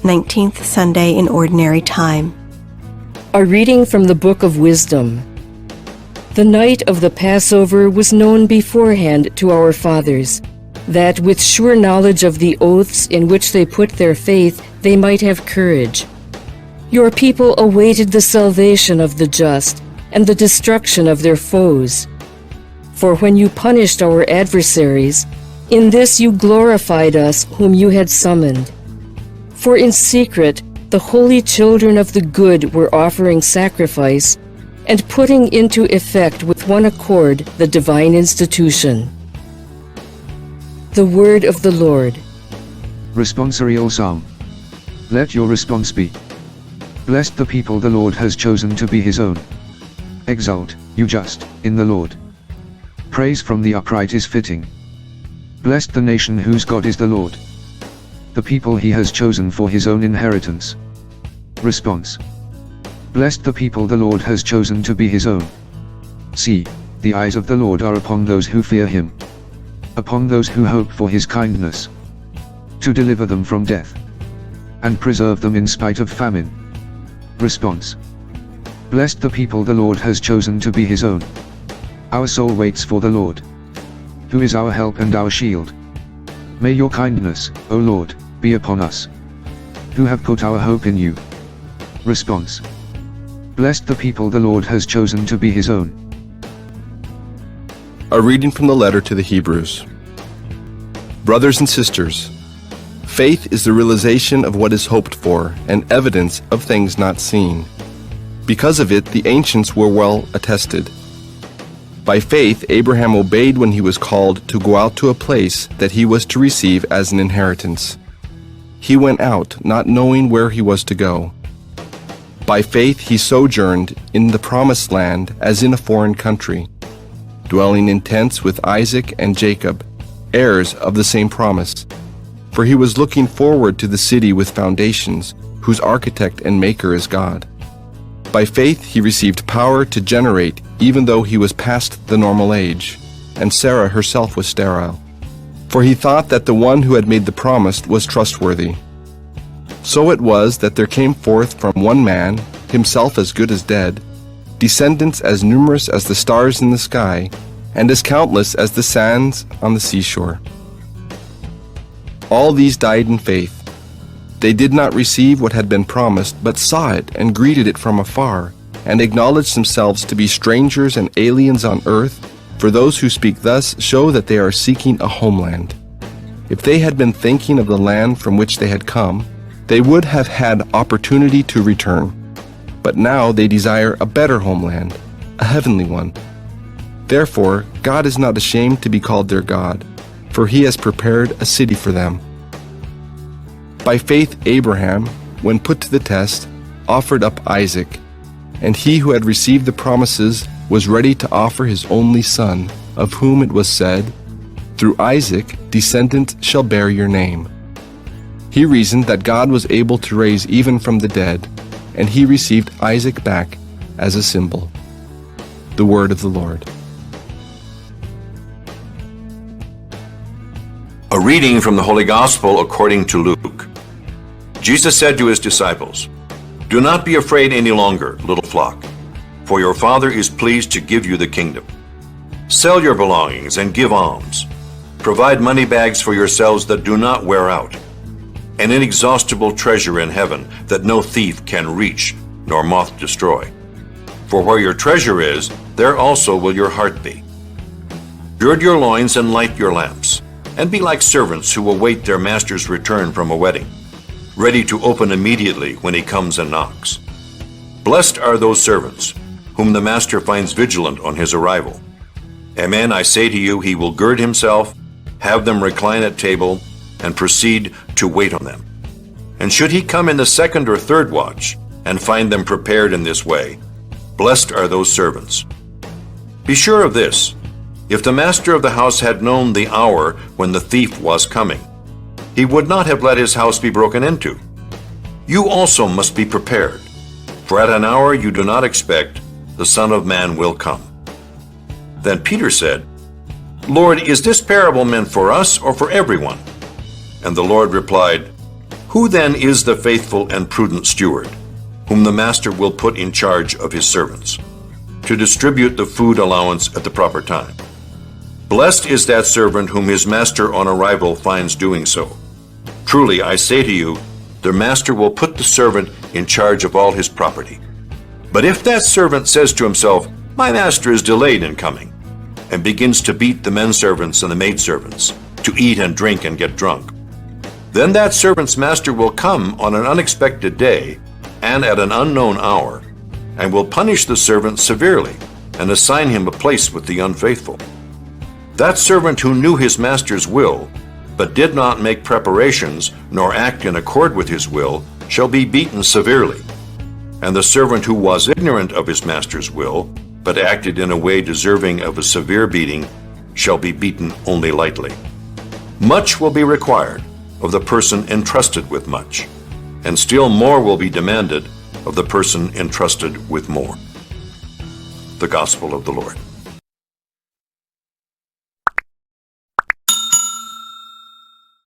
19th Sunday in Ordinary Time. A reading from the Book of Wisdom. The night of the Passover was known beforehand to our fathers, that with sure knowledge of the oaths in which they put their faith, they might have courage. Your people awaited the salvation of the just and the destruction of their foes. For when you punished our adversaries, in this you glorified us whom you had summoned. For in secret the holy children of the good were offering sacrifice and putting into effect with one accord the divine institution. The word of the Lord. Responsorial Psalm. Let your response be: Blessed the people the Lord has chosen to be his own. Exult, you just, in the Lord. Praise from the upright is fitting. Blessed the nation whose God is the Lord, the people he has chosen for his own inheritance. Response. Blessed the people the Lord has chosen to be his own. See, the eyes of the Lord are upon those who fear him, upon those who hope for his kindness, to deliver them from death, and preserve them in spite of famine. Response. Blessed the people the Lord has chosen to be his own. Our soul waits for the Lord, who is our help and our shield. May your kindness, O Lord, be upon us, who have put our hope in you. Response. Blessed the people the Lord has chosen to be his own. A reading from the letter to the Hebrews. Brothers and sisters, faith is the realization of what is hoped for and evidence of things not seen. Because of it, the ancients were well attested. By faith, Abraham obeyed when he was called to go out to a place that he was to receive as an inheritance. He went out, not knowing where he was to go. By faith, he sojourned in the promised land as in a foreign country, dwelling in tents with Isaac and Jacob, heirs of the same promise. For he was looking forward to the city with foundations, whose architect and maker is God. By faith he received power to generate, even though he was past the normal age, and Sarah herself was sterile. For he thought that the one who had made the promise was trustworthy. So it was that there came forth from one man, himself as good as dead, descendants as numerous as the stars in the sky, and as countless as the sands on the seashore. All these died in faith. They did not receive what had been promised, but saw it and greeted it from afar, and acknowledged themselves to be strangers and aliens on earth, for those who speak thus show that they are seeking a homeland. If they had been thinking of the land from which they had come, they would have had opportunity to return. But now they desire a better homeland, a heavenly one. Therefore, God is not ashamed to be called their God, for he has prepared a city for them. By faith Abraham, when put to the test, offered up Isaac, and he who had received the promises was ready to offer his only son, of whom it was said, "Through Isaac descendants shall bear your name." He reasoned that God was able to raise even from the dead, and he received Isaac back as a symbol. The word of the Lord. A reading from the Holy Gospel according to Luke. Jesus said to his disciples, "Do not be afraid any longer, little flock, for your Father is pleased to give you the kingdom. Sell your belongings and give alms. Provide money bags for yourselves that do not wear out, an inexhaustible treasure in heaven that no thief can reach nor moth destroy. For where your treasure is, there also will your heart be. Gird your loins and light your lamps, and be like servants who await their master's return from a wedding, ready to open immediately when he comes and knocks. Blessed are those servants whom the master finds vigilant on his arrival. Amen, I say to you, he will gird himself, have them recline at table, and proceed to wait on them. And should he come in the second or third watch, and find them prepared in this way, blessed are those servants. Be sure of this, if the master of the house had known the hour when the thief was coming, he would not have let his house be broken into. You also must be prepared, for at an hour you do not expect, the Son of Man will come." Then Peter said, "Lord, is this parable meant for us or for everyone?" And the Lord replied, Who then is the faithful and prudent steward, whom the master will put in charge of his servants, to distribute the food allowance at the proper time? Blessed is that servant whom his master on arrival finds doing so. Truly, I say to you, the master will put the servant in charge of all his property. But if that servant says to himself, my master is delayed in coming, and begins to beat the men servants and the maidservants, to eat and drink and get drunk, then that servant's master will come on an unexpected day and at an unknown hour, and will punish the servant severely and assign him a place with the unfaithful. That servant who knew his master's will, but did not make preparations nor act in accord with his will, shall be beaten severely. And the servant who was ignorant of his master's will, but acted in a way deserving of a severe beating, shall be beaten only lightly. Much will be required of the person entrusted with much, and still more will be demanded of the person entrusted with more. The Gospel of the Lord.